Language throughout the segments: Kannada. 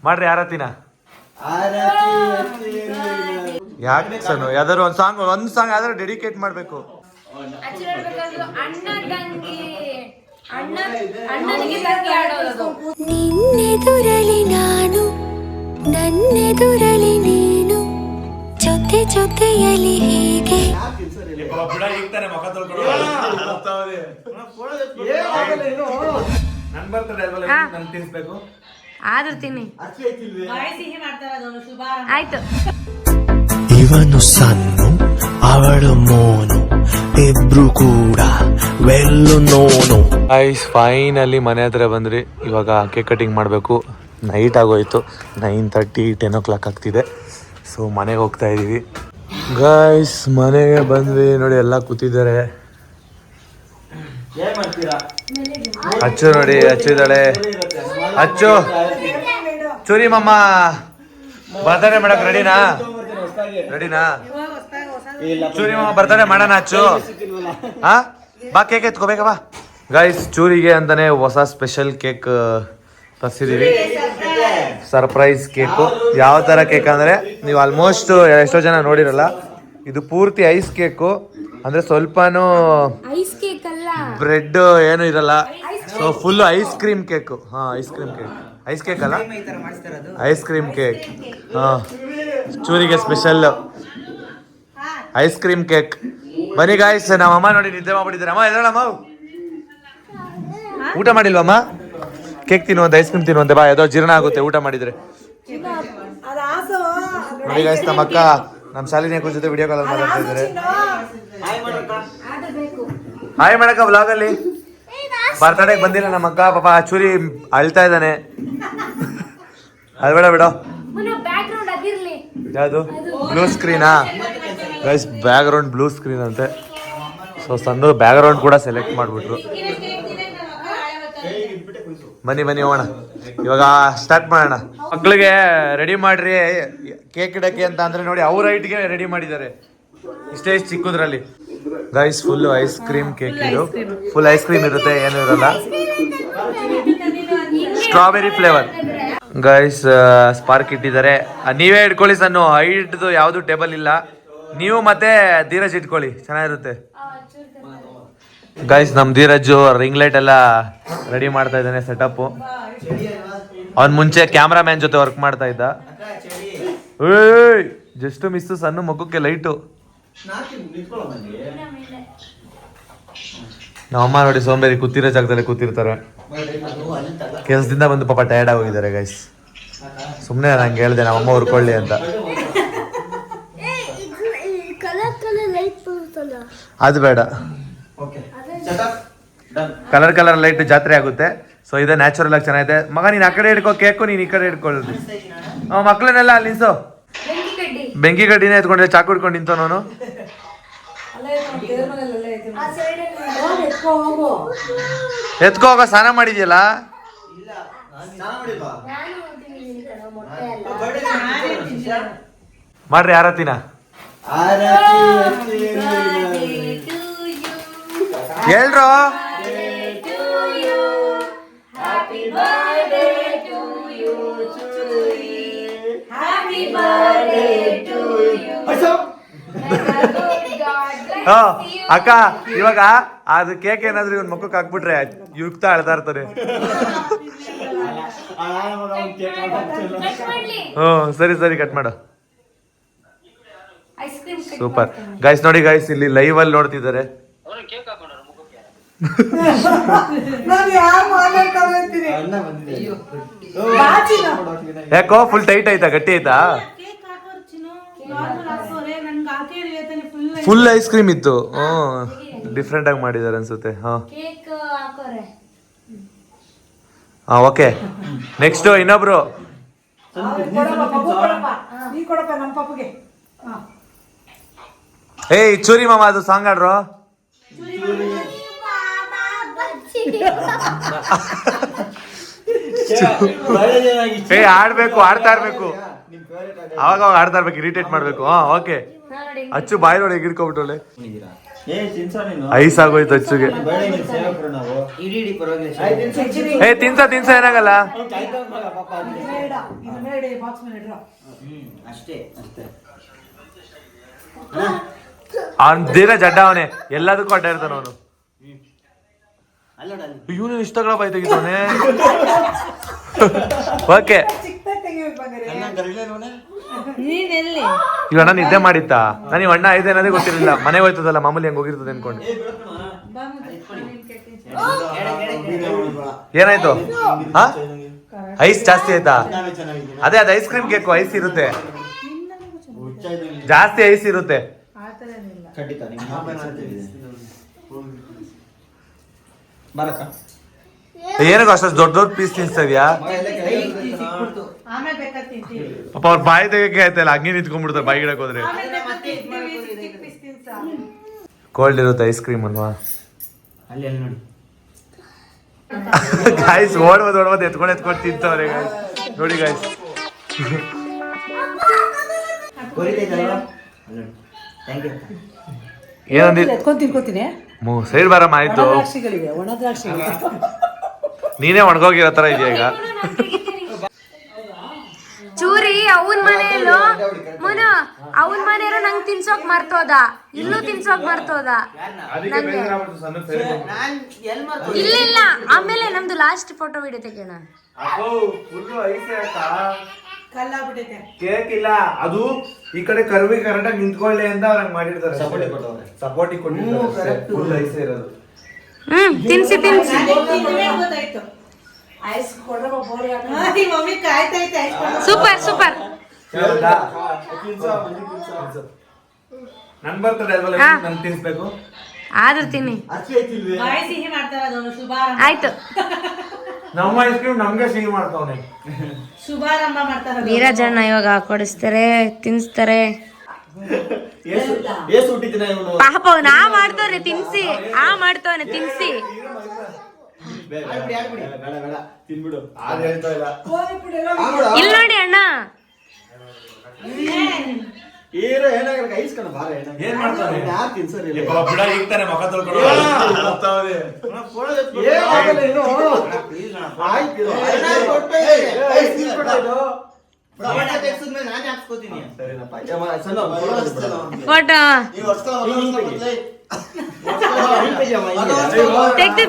ಮಾಡ್ರಿ ಆರತಿನ. ಯಾಕೆ ಸರ್ ಯಾವ್ದಾದ್ರು ಒಂದು ಸಾಂಗ್ ಯಾವ್ದಾದ್ರು ಡೆಡಿಕೇಟ್ ಮಾಡ್ಬೇಕು. ನಿನ್ನೆದುರಲಿ ನಾನು ನನ್ನೆದುರಲಿ ನೀನು ಜೊತೆ ಜೊತೆಯಲಿ ಹೀಗೆ ನನ್ ಬರ್ತಡೆ ನನ್ ತಿನ್ಸ್ಬೇಕು ಆದ್ರೂ ತಿನ್ನಿ ಆಯ್ತು. ಇವನು ಸನ್ನು ಅವಳು ಮೋನು ಇಬ್ರು ಕೂಡ ವೆಲ್ಲು ನೋನು. ಐಸ್ ಫೈನಲಿ ಮನೆ ಹತ್ರ ಬಂದ್ರಿ. ಇವಾಗ ಕೇಕ್ ಕಟಿಂಗ್ ಮಾಡಬೇಕು. ನೈಟ್ ಆಗೋಯ್ತು, 9:30 10 o'clock ಆಗ್ತಿದೆ. ಸೊ ಮನೆಗೆ ಹೋಗ್ತಾ ಇದೀವಿ ಗೈಸ್. ಮನೆಗೆ ಬಂದ್ವಿ ನೋಡಿ, ಎಲ್ಲ ಕೂತಿದ್ದಾರೆ. ಅಚ್ಚು ನೋಡಿ, ಹಚ್ಚಿದ್ದಾಳೆ ಅಚ್ಚು. ಚೂರಿ ಮಮ್ಮ ಬರ್ತಾರೆ ಮಾಡಕ್ ರೆಡಿನಾ? ಚೂರಿ ಮಮ್ಮ ಬರ್ತಾರೆ ಮಾಡೋಣ ಅಚ್ಚು. ಹಾ ಬಾ, ಕೇಕ್ ಎತ್ಕೋಬೇಕಾ ಬಾ. ಗೈಸ್ ಚೂರಿಗೆ ಅಂತಾನೆ ಹೊಸ ಸ್ಪೆಷಲ್ ಕೇಕ್ ತರಿಸಿದೀವಿ. Surprise cake. ಯಾವ ತರ ಕೇಕ್ ಅಂದ್ರೆ ನೀವು ಆಲ್ಮೋಸ್ಟ್ ಎಷ್ಟೋ ಜನ ನೋಡಿರಲ್ಲ. ಇದು ಪೂರ್ತಿ ಐಸ್ ಕೇಕು, ಅಂದ್ರೆ ಸ್ವಲ್ಪನೂ ಬ್ರೆಡ್ ಏನು ಇರಲ್ಲ. So full ice cream cake. ಹಾ ice cream cake, ice cake ಅಲ್ಲ ಐಸ್ ಕ್ರೀಮ್ ಕೇಕ್. ಹಾ ಚೂರಿಗೆ ಸ್ಪೆಷಲ್ ಐಸ್ ಕ್ರೀಮ್ ಕೇಕ್. ಬನ್ನಿ ಗಾಯ್ಸ್, ನಮ್ಮ ಅಮ್ಮ ನೋಡಿ ನಿದ್ದೆ ಮಾಡ್ಬಿಟ್ಟಿದ್ದಾರೆ. ಅಮ್ಮ ಎದಳಮ್ಮ, ಊಟ ಮಾಡಿಲ್ವಮ್ಮ? ಕೇಕ್ ತಿನ್ನುವಂತೆ, ಐಸ್ ಕ್ರೀಮ್ ತಿನ್ನುವಂತೆ ಬಾ, ಯಾವುದೋ ಜೀರ್ಣ ಆಗುತ್ತೆ ಊಟ ಮಾಡಿದ್ರೆ. ನೋಡಿ ಗಾಯ್ಸ್, ನಮ್ಮ ಅಕ್ಕ ನಮ್ಮ ಶಾಲಿನಿ ಅಕ್ಕ ಜೊತೆ ವಿಡಿಯೋ ಕಾಲ್ ಮಾತಾಡ್ತಾ ಇದ್ದಾರೆ. ಹಾಯ್ ಮಾಡಕ್ಕ ವ್ಲಾಗಲ್ಲಿ. ಬರ್ತಡೇಗೆ ಬಂದಿಲ್ಲ ನಮ್ಮ ಅಕ್ಕ, ಪಾಪ ಚೂರಿ ಅಳ್ತಾ ಇದ್ದಾನೆ. ಅದು ಬೇಡ ಬಿಡೋ. ಯಾವುದು ಬ್ಲೂ ಸ್ಕ್ರೀನಾ guys? Background blue screen ಅಂತೆ. ಸೊ ಸಣ್ಣ ಬ್ಯಾಕ್ ಗ್ರೌಂಡ್ ಕೂಡ ಸೆಲೆಕ್ಟ್ ಮಾಡಿಬಿಟ್ರು. ಬನ್ನಿ ಬನ್ನಿ ಹೋಗೋಣ, ಇವಾಗ ಸ್ಟಾರ್ಟ್ ಮಾಡೋಣ. ಮಕ್ಳಿಗೆ ರೆಡಿ ಮಾಡ್ರಿ ಕೇಕ್ ಇಡಕ್ಕೆ ಅಂತ ಅಂದ್ರೆ ನೋಡಿ ಅವ್ರ ಹೈಟ್ಗೆ ರೆಡಿ ಮಾಡಿದ್ದಾರೆ. ಇಷ್ಟೇ ಚಿಕ್ಕದ್ರಲ್ಲಿ guys. Full ice cream cake ಇದು. ಫುಲ್ ಐಸ್ ಕ್ರೀಮ್ ಇರುತ್ತೆ, ಏನು ಇರಲ್ಲ. Strawberry flavour guys. ಸ್ಪಾರ್ಕ್ ಇಟ್ಟಿದ್ದಾರೆ. ನೀವೇ ಇಟ್ಕೊಳ್ಳಿ ಸಣ್ಣ, ಹೈಟ್ದು ಯಾವುದು ಟೇಬಲ್ ಇಲ್ಲ. ನೀವು ಮತ್ತೆ ಧೀರಜ್ ಇಟ್ಕೊಳ್ಳಿ, ಚೆನ್ನಾಗಿರುತ್ತೆ. ಗೈಸ್ ನಮ್ ಧೀರಜ್ ರಿಂಗ್ ಲೈಟ್ ಎಲ್ಲ ರೆಡಿ ಮಾಡ್ತಾ ಇದ್ದಾನೆ, ಸೆಟಪ್. ಅವ್ನ್ ಮುಂಚೆ ಕ್ಯಾಮ್ರಾ ಮ್ಯಾನ್ ಜೊತೆ ವರ್ಕ್ ಮಾಡ್ತಾ ಇದ್ದ. ಜಸ್ಟ್ ಮಿಸ್ ಸಣ್ಣ ಮಗುಕ್ಕೆ ಲೈಟು. ನಮ್ಮಮ್ಮ ನೋಡಿ ಸೋಂಬೇರಿ ಕೂತಿರೋ ಜಾಗದಲ್ಲಿ ಕೂತಿರ್ತಾರೆ. ಕೆಲಸದಿಂದ ಬಂದು ಪಾಪ ಟಯರ್ಡ್ ಆಗೋಗಿದ್ದಾರೆ ಗೈಸ್. ಸುಮ್ಮನೆ ನಂಗೆ ಹೇಳ್ದೆ ನಮ್ಮಮ್ಮ ಹುರ್ಕೊಳ್ಳಿ ಅಂತ. ಅದು ಬೇಡ, ಕಲರ್ ಲೈಟ್ ಜಾತ್ರೆ ಆಗುತ್ತೆ. ಸೊ ಇದೆ ನ್ಯಾಚುರಲ್ ಆಗಿ ಚೆನ್ನಾಗಿದೆ. ಮಗ ನೀನ್ ಆ ಕಡೆ ಹಿಡ್ಕೋ ಕೇಕು, ನೀನ್ ಈ ಕಡೆ ಹಿಡ್ಕೊಳ್ಳಿ. ಮಕ್ಳನ್ನೆಲ್ಲ ಅಲ್ಲಿ ನಿಲ್ಸು. ಬೆಂಕಿ ಗಡ್ಡಿನೇ ಎತ್ಕೊಂಡಿದ್ದೆ, ಚಾಕು ಹಿಡ್ಕೊಂಡು ನಿಂತ ನಾನು. ಎತ್ಕೋ ಹೋಗ, ಸ್ನಾನ ಮಾಡಿದ್ಯಲ್ಲ. ಮಾಡ್ರಿ ಆರತಿನ. ಹೇಳ್ರೋ ಅಕ್ಕ. ಇವಾಗ ಅದು ಕೇಕ್ ಏನಾದ್ರು ಇವ್ನ ಮಕ್ಕಕ್ಕೆ ಹಾಕ್ಬಿಟ್ರೆ ಯುಕ್ತ ಅಳ್ತಾ ಇರ್ತಾರೆ. ಸರಿ ಸರಿ ಕಟ್ ಮಾಡು. Super guys. ನೋಡಿ ಗೈಸ್, ಇಲ್ಲಿ ಲೈವ್ ಅಲ್ಲಿ ನೋಡ್ತಿದ್ದಾರೆ. ಯಾಕೋ ಫುಲ್ ಟೈಟ್ ಆಯ್ತಾ, ಗಟ್ಟಿ ಆಯ್ತಾ? ಫುಲ್ ಐಸ್ ಕ್ರೀಮ್ ಇತ್ತು. ಡಿಫ್ರೆಂಟ್ ಆಗಿ ಮಾಡಿದ್ದಾರೆ ಅನ್ಸುತ್ತೆ. ಓಕೆ, ನೆಕ್ಸ್ಟ್ ಇನ್ನೊಬ್ರು. ಏಯ್ ಚೂರಿ ಮಾಮ, ಅದು ಸಾಂಗ್ ಆಡ್ರು. ಆಡ್ಬೇಕು, ಆಡ್ತಾ ಇರ್ಬೇಕು, ಅವಾಗ ಆಡ್ತಾ ಇರ್ಬೇಕು, ಇರಿಟೇಟ್ ಮಾಡ್ಬೇಕು. ಓಕೆ. ಅಚ್ಚು ಬಾಯಿ ನೋಡಿ ಹಿಡ್ಕೊಬಿಟ್ಟೊಳ್ಳೆ. ಐಸ್ ಆಗೋಯ್ತು ಅಚ್ಚುಗೆ. ಏ ತಿನ್ಸ ಏನಾಗಲ್ಲ. ಅವ್ನ್ ದಿನ ಜಡ್ಡ ಅವನೇ, ಎಲ್ಲದಕ್ಕೂ ಅಡ್ಡ ಇರ್ತಾನ ಅವನು. ಇವನು ಇನ್ಸ್ಟಾಗ್ರಾಮ್ ಆಯ್ತು ತೆಗಿತಾನೆ. ಓಕೆ ಈಗ ಅಣ್ಣ ನಿದ್ದೆ ಮಾಡಿತ್ತಾ? ನನಗೆ ಅಣ್ಣ ಐದೆ ಅನ್ನೋದೇ ಗೊತ್ತಿರಲಿಲ್ಲ. ಮನೆಗೆ ಹೋಯ್ತದಲ್ಲ ಮಾಮೂಲಿ ಹೆಂಗ್ ಹೋಗಿರ್ತದೆ ಅನ್ಕೊಂಡು. ಏನಾಯ್ತು? ಹಾ ಐಸ್ ಜಾಸ್ತಿ ಆಯ್ತಾ? ಅದೇ ಅದು ಐಸ್ ಕ್ರೀಮ್ ಕೇಕು ಐಸ್ ಇರುತ್ತೆ, ಜಾಸ್ತಿ ಐಸ್ ಇರುತ್ತೆ. ಏನಕ್ಕೆ ಅಷ್ಟು ದೊಡ್ಡ ದೊಡ್ಡ ಪೀಸ್ ತಿನ್ಸ್ತಾ ಇದೀಯಾ? ಪಾಪ ಅವ್ರ ಬಾಯಿ ತೆಗಕ್ಕೆ ಆಯ್ತಲ್ಲ, ಹಂಗೆ ನಿಂತ್ಕೊಂಡ್ಬಿಡ್ತಾರೆ ಬಾಯಿ ಗಿಡಕ್ಕೆ ಹೋದ್ರೆ. ಕೋಲ್ಡ್ ಇರುತ್ತೆ ಐಸ್ ಕ್ರೀಮ್ ಅಲ್ವಾ? ಗಾಯ್ಸ್ ಓಡ್ಬೋದು ಎತ್ಕೊಂಡು ತಿಂತವ್ರೆ ಗಾಯ್ಸ್. ನೋಡಿ ಗಾಯ್ಸ್, ತಿನ್ಕೋತೀನಿ. ಸೈಡ್ ಬಾರಮ್ಮ ಆಯ್ತು. ಒಣ ದ್ರಾಕ್ಷಿಗಳಿವೆ. ನೀನೇ ಒಣಗೋಗಿರೋ ತರ ಇದೆಯಾ ಈಗ? ಚೂರಿ ಅವನ್ ಮನೆಯಲ್ಲೂ ಮುನು ಅವನ್ ಮನೆಯಲ್ಲೂ ನಂಗೆ ತಿನ್ಸೋಕ್ ಮರ್ತೋದ, ಇಲ್ಲೂ ತಿನ್ಸೋಕ್ ಮರ್ತೋದ. ಇಲ್ಲ ಇಲ್ಲ, ಆಮೇಲೆ ನಮ್ದು ಲಾಸ್ಟ್ ಫೋಟೋ ವಿಡಿಯೋ ತೆಗೋಣ. ಕೇಕ್ ಇಲ್ಲ, ಅದು ಈ ಕಡೆ ಕರ್ವಿ ಕರೆಕ್ಟಾಗಿ ನಿಂತ್ಕೊಳ್ಳಿ ಅಂತ ಅವ್ರಂಗ್ ಮಾಡಿರ್ತಾರೆ. ಸಪೋರ್ಟಿ ಕೊಟ್ಟಿರ್ತಾರೆ. ತಿನ್ಸಿ ಸೂಪರ್ ಸೂಪರ್. ನನ್ ಬರ್ತದೆ ಅಲ್ವಾ, ನನ್ ತಿನ್ಸ್ಬೇಕು ಆದ್ರೂ ತಿನ್ನಿ. ಆಯ್ತು, ನಮ್ಮ ಐಸ್ ಕ್ರೀಮ್ ನಮ್ಗೆ ಸಿಹಿ ಮಾಡ್ತಾವನೆ. ಶುಭಾರಂಭ ಮಾಡ್ತಾರೆ ನೀರಜಣ್ಣ ಇವಾಗ ಕೊಡಿಸ್ತಾರೆ, ತಿನ್ಸ್ತಾರೆ. ಪಾಪ ನಾ ಮಾಡ್ತವ್ರೆ ತಿನ್ಸಿ, ಮಾಡ್ತವನೆ ತಿನ್ಸಿ. ಇಲ್ಲ ನೋಡಿ ಅಣ್ಣ, ಏನ್ ಮಾಡ್ತಾನೆ ಮುಖ ತೊಳ್ಕೊಂಡು ಫೋಟೋ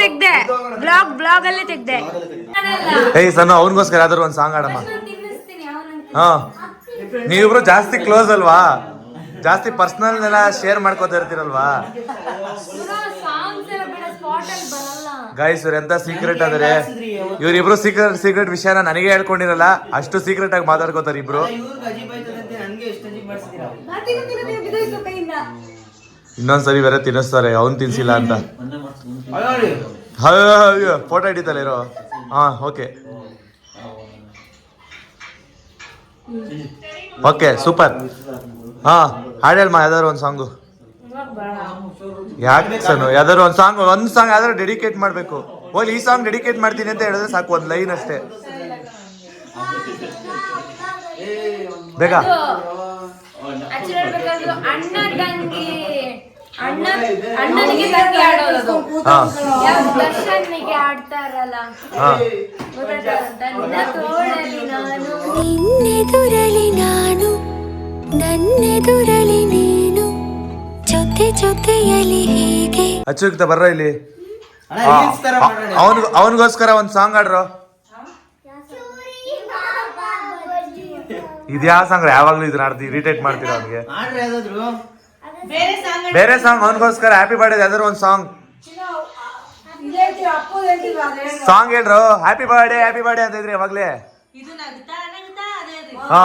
ತೆಗ್ದೆ ಬ್ಲಾಗ್ ಅಲ್ಲೇ ತೆಗ್ದೆ. ಏಯ್ ಸಣ್ಣ ಅವನಿಗೋಸ್ಕರ ಯಾವ್ದಾದ್ರು ಒಂದ್ ಸಾಂಗ್ ಆಡಮ್ಮ. ಹಾ, ನೀವಿಬ್ರು ಜಾಸ್ತಿ ಕ್ಲೋಸ್ ಅಲ್ವಾ, ಜಾಸ್ತಿ ಪರ್ಸನಲ್ ಎಲ್ಲ ಶೇರ್ ಮಾಡ್ಕೋತಾ ಇರ್ತೀರಲ್ವಾ ಗೈಸ್. ಇವ್ರ ಎಂತ ಸೀಕ್ರೆಟ್ ಅಂದ್ರೆ, ಇವ್ರಿಬ್ರು ಸೀಕ್ರೆಟ್ ವಿಷಯನ ನನಗೆ ಹೇಳ್ಕೊಂಡಿರಲ್ಲ, ಅಷ್ಟು ಸೀಕ್ರೆಟ್ ಆಗಿ ಮಾತಾಡ್ಕೋತಾರ ಇಬ್ರು. ಇನ್ನೊಂದ್ಸರಿ ಬೇರೆ ತಿನ್ನಿಸ್ತಾರೆ, ಅವ್ನ್ ತಿನ್ಸಿಲ್ಲ ಅಂತ. ಫೋಟೋ ಹಿಡಿತಲ್ಲ ಇರೋ. ಹಾ ಓಕೆ ಓಕೆ ಸೂಪರ್. ಹಾ ಹಾಡು ಹೇಳ್ಮ ಯಾವ್ದಾದ್ರು ಒಂದು ಸಾಂಗು. ಯಾಕೆ ಸರ್ ಯಾವ್ದಾದ್ರು ಒಂದು ಸಾಂಗ್ ಯಾವ್ದಾದ್ರು ಡೆಡಿಕೇಟ್ ಮಾಡ್ಬೇಕು. ಹೋಗ್ಲಿ, ಈ ಸಾಂಗ್ ಡೆಡಿಕೇಟ್ ಮಾಡ್ತೀನಿ ಅಂತ ಹೇಳಿದ್ರೆ ಸಾಕು, ಒಂದು ಲೈನ್ ಅಷ್ಟೇ. ಬೇಗ ಅಣ್ಣನಿಗೆ ದರ್ಶನ್ನಿಗೆ ಆಡ್ತಾರಲ್ಲ, ನಿನ್ನೆದುರಲಿ ನಾನು ನನ್ನೆದುರಲಿ ನೀನು ಜೊತೆಯಲ್ಲಿ ಹೀಗೆ. ಅಚ್ಚುಕ್ತ ಬರ್ರ ಇಲ್ಲಿ, ಅವನಿಗೋಸ್ಕರ ಒಂದ್ ಸಾಂಗ್ ಆಡ್ರು. ಇದ್ಯಾ ಸಾಂಗ್ ಯಾವಾಗ್ಲೂ ಇದನ್ನ ಆಡ್ತಿ ಇರಿಟೇಟ್ ಮಾಡ್ತೀರಾ ಅವ್ನಿಗೆ. ಬೇರೆ ಸಾಂಗ್ ಅವನಿಗೋಸ್ಕರ ಹ್ಯಾಪಿ ಬರ್ಡೇ ಯಾವ್ದಾದ್ರು ಒಂದ್ ಸಾಂಗ್ ಹೇಳ್ರು. ಹ್ಯಾಪಿ ಬರ್ಡೇ ಅಂತ ಇದ್ರಿ ಯಾವಾಗ್ಲೇ. ಹಾ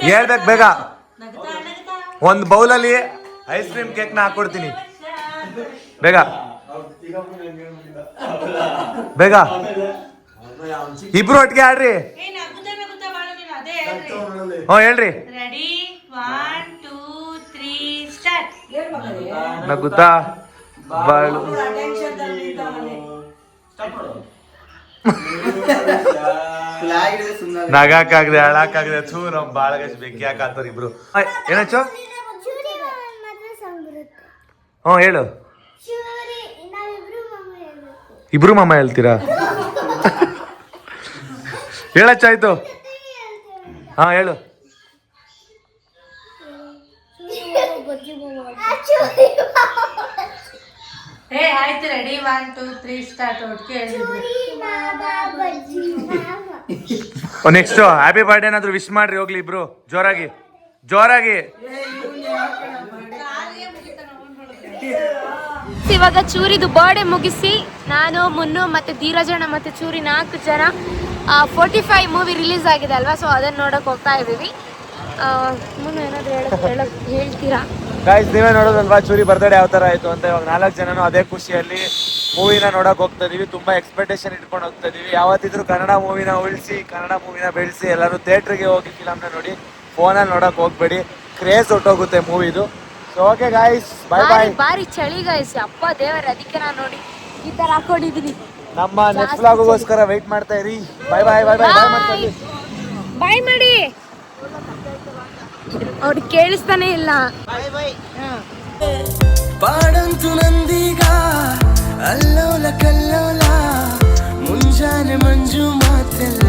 ಹೇಳ್ಬೇಕು ಬೇಗ. ಒಂದ್ ಬೌಲಲ್ಲಿ ಐಸ್ ಕ್ರೀಮ್ ಕೇಕ್ ನ ಹಾಕೊಡ್ತೀನಿ, ಬೇಗ ಬೇಗ. ಇಬ್ರು ಒಟ್ಟಿಗೆ ಆಡ್ರಿ. ಹ್ಞೂ ಹೇಳ್ರಿ. ನಗುತ್ತಾ ಬಾಳು ನಗಾಕಾಗ್ದೆ ಅಳಕಾಗ್ದೆ ಥೂ ನಮ್ ಬಾಳಗ ಬೆಂಕಿ ಹಾಕತ್ತಾರ ಇಬ್ರು. ಏನಾಚು ಹ್ಞೂ ಹೇಳು. ಇಬ್ರು ಮಾಮ ಹೇಳ್ತೀರಾ? ಹೇಳಚ್ಚಾಯ್ತು. ಹಾ ಹೇಳು. ಆಯ್ತು ರೆಡಿ 1 2 3 ಸ್ಟಾರ್ಟ್ ಒಟ್ಟಿಗೆ ನೆಕ್ಸ್ಟ್ ಹ್ಯಾಪಿ ಬರ್ಡೇ ಏನಾದ್ರು ವಿಶ್ ಮಾಡ್ರಿ ಹೋಗ್ಲಿ ಇಬ್ರು ಜೋರಾಗಿ ಜೋರಾಗಿ. ಇವಾಗ ಚೂರಿದು ಬರ್ಡೇ ಮುಗಿಸಿ ನಾನು ಮುನ್ನು ಮತ್ತೆ ಧೀರಜಣ್ಣ ಮತ್ತೆ ಚೂರಿ 4 ಜನ 45 ಮೂವಿ ರಿಲೀಸ್ ಆಗಿದೆ ಅಲ್ವಾ, ಸೊ ಅದನ್ನ ನೋಡಕ್ ಹೋಗ್ತಾ ಇದೀವಿ. ಮುನ್ನು ಏನಾದ್ರು ಹೇಳ್ತೀರಾ? ಗಾಯ್ಸ್ ನೀವೇ ನೋಡೋದಲ್ವಾ ಚೂರಿ ಬರ್ತಡೇ ಯಾವ ತರ ಆಯ್ತು ಅಂತ. ಇವಾಗ 4 ಜನನು ಅದೇ ಖುಷಿಯಲ್ಲಿ ಮೂವಿನ ನೋಡಕ್ ಹೋಗ್ತಾ ಇದೀವಿ. ತುಂಬಾ ಎಕ್ಸ್ಪೆಕ್ಟೇಷನ್ ಇಟ್ಕೊಂಡು ಹೋಗ್ತಾ ಇದೀವಿ. ಯಾವತ್ತಿದ್ರು ಕನ್ನಡ ಮೂವಿನ ಉಳಿಸಿ ಕನ್ನಡ ಮೂವಿನ ಬೆಳೆಸಿ ಎಲ್ಲರೂ ಥಿಯೇಟ್ರಿಗೆ ಹೋಗಿ ಫಿಲಮ್ನ ನೋಡಿ, ಫೋನಲ್ಲಿ ನೋಡಕ್ ಹೋಗ್ಬೇಡಿ, ಕ್ರೇಜ್ ಹೊಟ್ಟೋಗುತ್ತೆ ಮೂವಿದು. So okay guys, bye bye. ಬಾರಿ ಚಳಿ ಗಾಯ್ಸ್, ಅಪ್ಪ ದೇವರೇ, ಅದಕ್ಕೆ ನಾನು ನೋಡಿ ಈ ತರ ಹಾಕೊಂಡಿದೀನಿ. ನಮ್ಮ ನೆಕ್ಸ್ಟ್ ವ್ಲಾಗ್ಗೋಸ್ಕರ ವೆಯ್ಟ್ ಮಾಡ್ತಾ ಇರಿ. ಬೈ ಬಾಯ್ ಬೈ ಬಾಯ್ ಬಾಯ್ ಮಾಡ್ತಾ ಬಾಯ್ ಮಾಡಿ. ಅವ್ರಿಗೆ ಕೇಳಿಸ್ತಾನೆ ಇಲ್ಲ. ಪಾಡಂತು ನಂದೀಗ ಅಲ್ಲೋಲ ಕಲ್ಲೋಲ ಮುಂಜಾನೆ ಮಂಜು ಮಾತೆಲ್ಲ